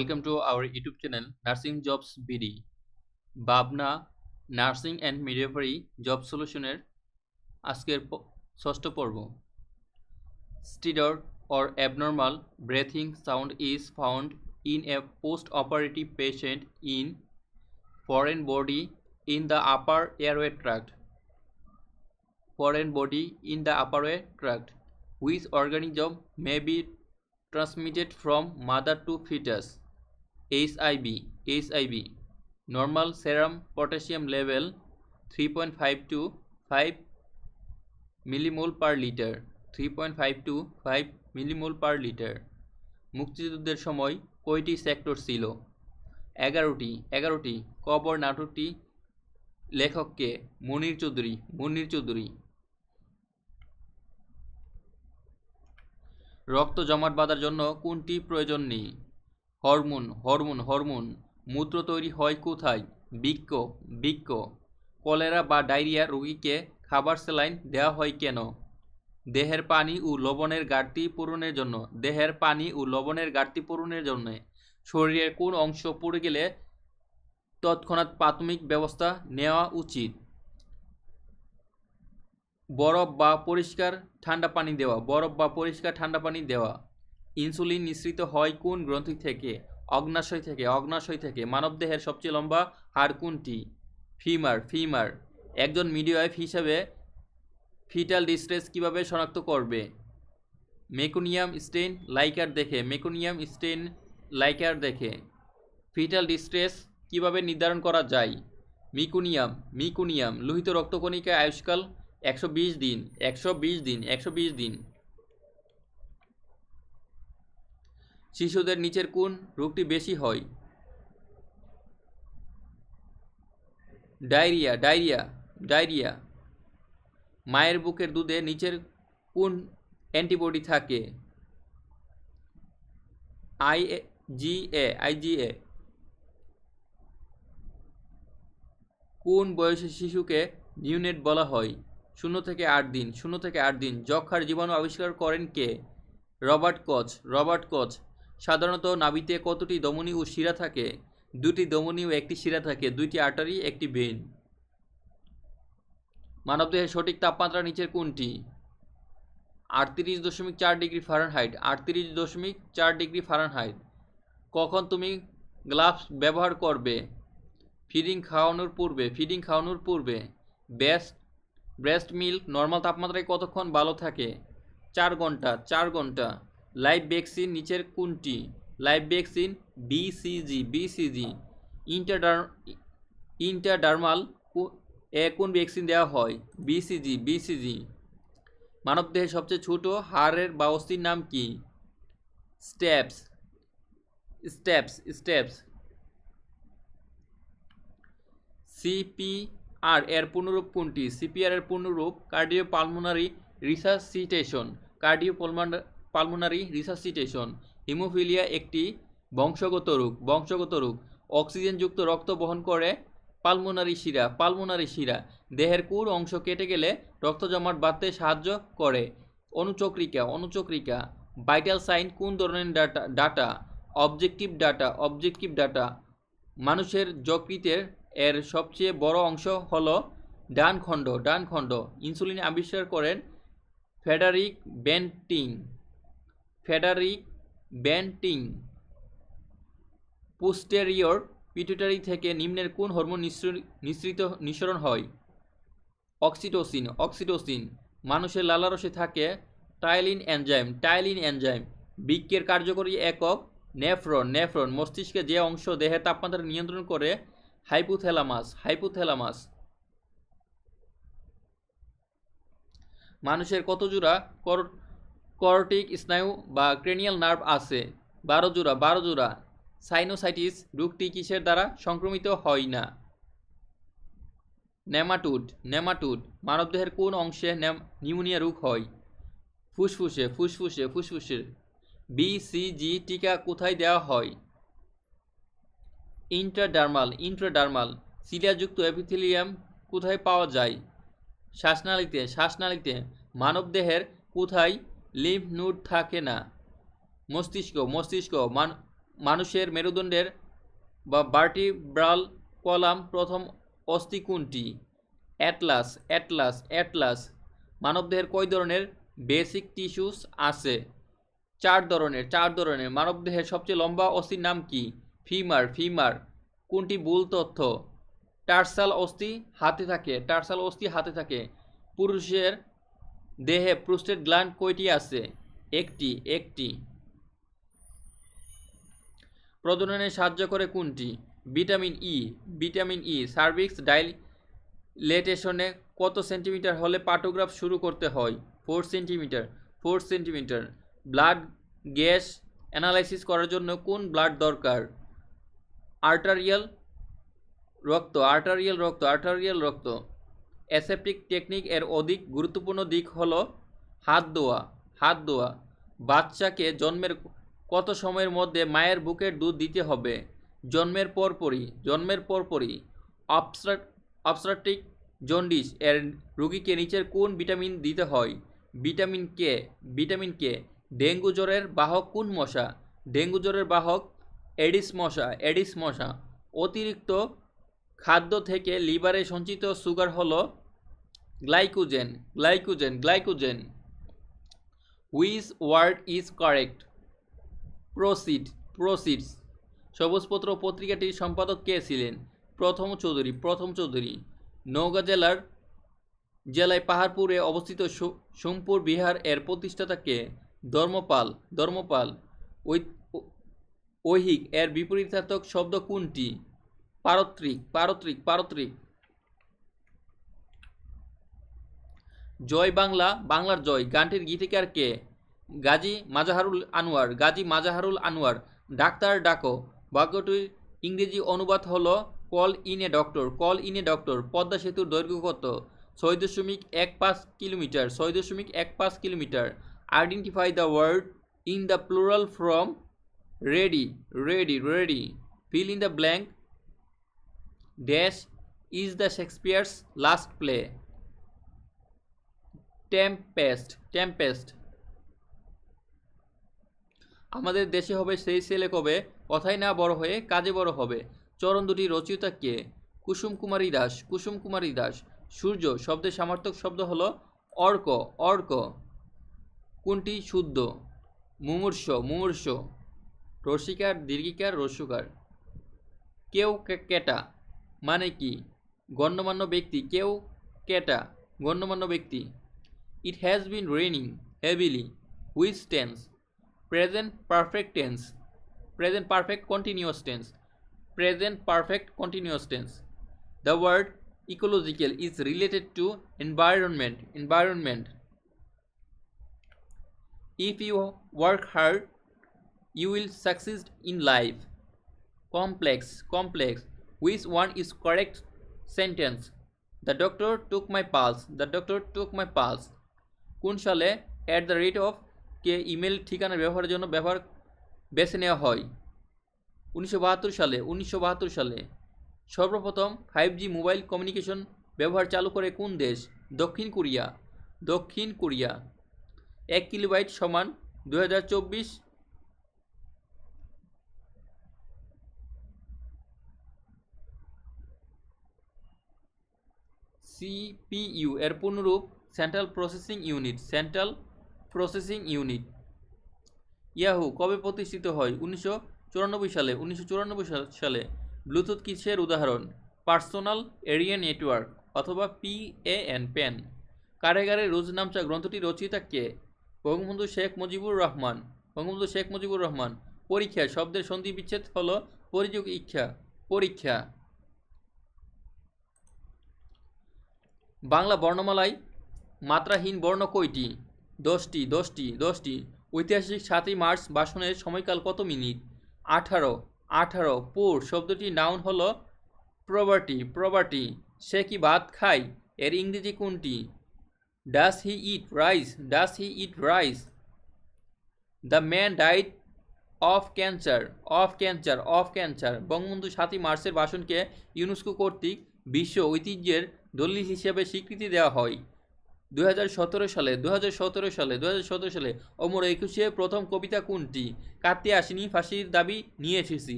Welcome to our YouTube channel Nursing Jobs BD. Babna Nursing and Midwifery Job Solution আজকের ষষ্ঠ পর্ব। Stridor or abnormal breathing sound is found in a post-operative patient in foreign body in the upper airway tract. Foreign body in the upper airway tract, which organism may be transmitted from mother to fetus. HIV, normal serum potassium level 3.5 to 5 millimole per liter, 3.5 to 5 millimole per liter। মুক্তিযুদ্ধের সময় কয়টি sector ছিল? 11টি। কবর নাটকটি লেখককে? মুনীর চৌধুরী। রক্ত জমাট বাঁধার জন্য কোনটি প্রয়োজন নেই? হরমোন। মূত্র তৈরি হয় কোথায়? বৃক্ক। কলেরা বা ডায়রিয়া রোগীকে খাবার স্যালাইন দেওয়া হয় কেন? দেহের পানি ও লবণের ঘাটতি পূরণের জন্য। শরীরের কোন অংশ পুড়ে গেলে তৎক্ষণাৎ প্রাথমিক ব্যবস্থা নেওয়া উচিত? বরফ বা পরিষ্কার ঠান্ডা পানি দেওয়া। ইনসুলিন নিঃসৃত হয় কোন গ্রন্থি থেকে? অগ্নাশয় থেকে। মানবদেহের সবচেয়ে লম্বা হাড় কোনটি? ফিমার। একজন মিডওয়াইফ হিসেবে ফিটাল ডিস্ট্রেস কিভাবে শনাক্ত করবে? মেকোনিয়াম স্টেইন লাইকার দেখে। ফিটাল ডিস্ট্রেস কিভাবে নির্ধারণ করা যায়? মিকুনিয়াম। লোহিত রক্তকণিকা আয়ুষ্কাল 120 দিন। শিশুদের নিচের কোন রোগটি বেশি হয়? ডায়রিয়া। মায়ের বুকের দুধে নিচের কোন অ্যান্টিবডি থাকে? আইজিএ। কোন বয়সের শিশুকে নিউনেট বলা হয়? 0 থেকে 8 দিন। যক্ষ্মার জীবাণু আবিষ্কার করেন কে? রবার্ট কচ। সাধারণত নাভিতে কতটি ধমনী ও শিরা থাকে? 2টি ধমনী ও 1টি শিরা থাকে। 2টি আর্টারি, 1টি ভেইন। মানবদেহের সঠিক তাপমাত্রা নিচের কোনটি? 38.4 ডিগ্রি ফারেনহাইট। কখন তুমি গ্লাভস ব্যবহার করবে? ফিডিং খাওয়ানোর পূর্বে। ব্রেস্ট মিল্ক নর্মাল তাপমাত্রায় কতক্ষণ ভালো থাকে? 4 ঘন্টা। লাইভ ভ্যাকসিন নিচের কোনটি? বিসিজি। ইন্টারডার্মাল কোন ভ্যাকসিন দেওয়া হয়? বিসিজি। মানবদেহের সবচেয়ে ছোট হাড়ের বা অস্থির নাম কি? স্টেপস। সিপিআর এর পূর্ণরূপ কোনটি? সিপিআর এর পূর্ণরূপ কার্ডিওপালমোনারি রিসাসিটেশন। হিমোফিলিয়া একটি বংশগত রোগ। অক্সিজেনযুক্ত রক্ত বহন করে পালমোনারি শিরা। দেহের কোন অংশ কেটে গেলে রক্ত জমাট বাঁধতে সাহায্য করে? অনুচক্রিকা। ভাইটাল সাইন কোন ধরনের ডাটা? Objective data. মানুষের যকৃতের এর সবচেয়ে বড় অংশ হল ডান খণ্ড। ইনসুলিন আবিষ্কার করেন ফ্রেডারিক বেন্টিং। পোস্টেরিয়র পিটুইটারি থেকে নিম্নের কোন হরমোন নিঃসরণ হয়? অক্সিটোসিন। মানুষের লালারসে থাকে টাইলিন এনজাইম। বৃক্কের কার্যকরী একক নেফ্রন। মস্তিষ্কের যে অংশ দেহের তাপমাত্রা নিয়ন্ত্রণ করে? হাইপোথ্যালামাস। মানুষের কত জোড়া করটিক স্নায়ু বা ক্রেনিয়াল নার্ভ আছে? 12 জোড়া। সাইনোসাইটিস রোগটি কিসের দ্বারা সংক্রমিত হয় না? নেমাটোড। মানবদেহের কোন অংশে নিউমোনিয়া রোগ হয়? ফুসফুসে। বিসিজি টিকা কোথায় দেওয়া হয়? ইন্ট্রাডার্মাল। সিলিয়াযুক্ত এপিথেলিয়াম কোথায় পাওয়া যায়? শ্বাসনালীতে। মানবদেহের কোথায় লিম্ফ নোড থাকে না? মস্তিষ্ক। মানুষের মেরুদণ্ডের বা ভার্টিব্রাল কলাম প্রথম অস্থি কোনটি? Atlas Atlas Atlas. মানবদেহের কয় ধরনের বেসিক টিস্যুস আছে? 4 ধরনের। মানবদেহের সবচেয়ে লম্বা অস্থির নাম কি? ফিমার। কোনটি ভুল তথ্য? টার্সাল অস্থি হাতে থাকে। পুরুষের দেহে প্রোস্টেট গ্ল্যান্ড কয়টি আছে? একটি। প্রজননে সাহায্য করে কোনটি? Vitamin E. সার্ভিক্স ডাইলেটেশনে কত সেন্টিমিটার হলে পার্টোগ্রাফ শুরু করতে হয়? 4 সেন্টিমিটার। ব্লাড গ্যাস অ্যানালাইসিস করার জন্য কোন ব্লাড দরকার? আর্টারিয়াল রক্ত। অ্যাসেপটিক টেকনিক এর অধিক গুরুত্বপূর্ণ দিক হল হাত ধোয়া। বাচ্চাকে জন্মের কত সময়ের মধ্যে মায়ের বুকের দুধ দিতে হবে? জন্মের পরপরই। অবস্ট্রাকটিভ জন্ডিস এর রোগীকে নিচের কোন ভিটামিন দিতে হয়? Vitamin K. ডেঙ্গু জ্বরের বাহক কোন মশা? ডেঙ্গু জ্বরের বাহক এডিস মশা। অতিরিক্ত খাদ্য থেকে লিভারে সঞ্চিত সুগার হলো glycogen. Which word is correct? Proceeds. সবুজপত্র পত্রিকাটির সম্পাদক কে ছিলেন? প্রথম চৌধুরী। নওগাঁ জেলায় পাহাড়পুরে অবস্থিত সোমপুর বিহার এর প্রতিষ্ঠাতা কে? ধর্মপাল। ঐহিক এর বিপরীতার্থক শব্দ কোনটি? পারত্রিক। জয় বাংলা, বাংলার জয় গানটির গীতিকার কে? গাজী মাজাহারুল আনোয়ার। ডাক্তার ডাকো বাক্যটির ইংরেজি অনুবাদ হলো call in a doctor. Padma সেতুর দৈর্ঘ্য কত? 6.15 kilometre. Identify the word in the plural from ready. Fill in the blank. Dash is the Shakespeare's last play? Tempest. আমাদের দেশে হবে সেই ছেলে কবে, কথায় না বড় হয়ে কাজে বড় হবে। চরণ দুটি রচয়িতা কে? কুসুম কুমারী দাস। সূর্য শব্দের সমার্থক শব্দ হলো অর্ক। কোনটি শুদ্ধ? মুমূর্ষ। রসিকার দীর্ঘিকার রস্যকার। কেউ কেটা মানে কি? গণ্যমান্য ব্যক্তি। It has been raining heavily. Which tense? Present perfect continuous tense. The word ecological is related to environment. If you work hard, you will succeed in life. Complex. Which one is correct sentence? The doctor took my pulse. কোন সালে @ কে email ঠিকানা ব্যবহারের জন্য বেছে নেওয়া হয়? 1972 সালে। সর্বপ্রথম 5G মোবাইল কমিউনিকেশন ব্যবহার চালু করে কোন দেশ? দক্ষিণ কোরিয়া। 1 কিলোবাইট সমান 2024 CPU এর পূর্ণরূপ সেন্ট্রাল প্রসেসিং ইউনিট। ইয়াহু কবে প্রতিষ্ঠিত হয়? 1994 সালে। ব্লুটুথ কিসের উদাহরণ? পার্সোনাল এরিয়া নেটওয়ার্ক অথবা PAN। কারাগারে রোজনামচা গ্রন্থটি রচয়িতা কে? বঙ্গবন্ধু শেখ মুজিবুর রহমান। পরীক্ষা শব্দের সন্ধি বিচ্ছেদ হলো পরীক্ষা। বাংলা বর্ণমালায় মাত্রাহীন বর্ণ কয়টি? 10টি। ঐতিহাসিক 7ই মার্চ ভাষণের সময়কাল কত মিনিট? 18। পুর শব্দটির নাউন হলো প্রভার্টি। সে কি ভাত খায় এর ইংরেজি কোনটি? Does he eat rice? The man died of cancer. Bangabandhu 7ই মার্চের ভাষণকে ইউনেস্কো কর্তৃক বিশ্ব ঐতিহ্যের দলিল হিসেবে স্বীকৃতি দেওয়া হয়। 2017 সালে অমর একুশে প্রথম কবিতা কোনটি? কাঁদতে আসিনি, ফাঁসির দাবি নিয়ে এসেছি,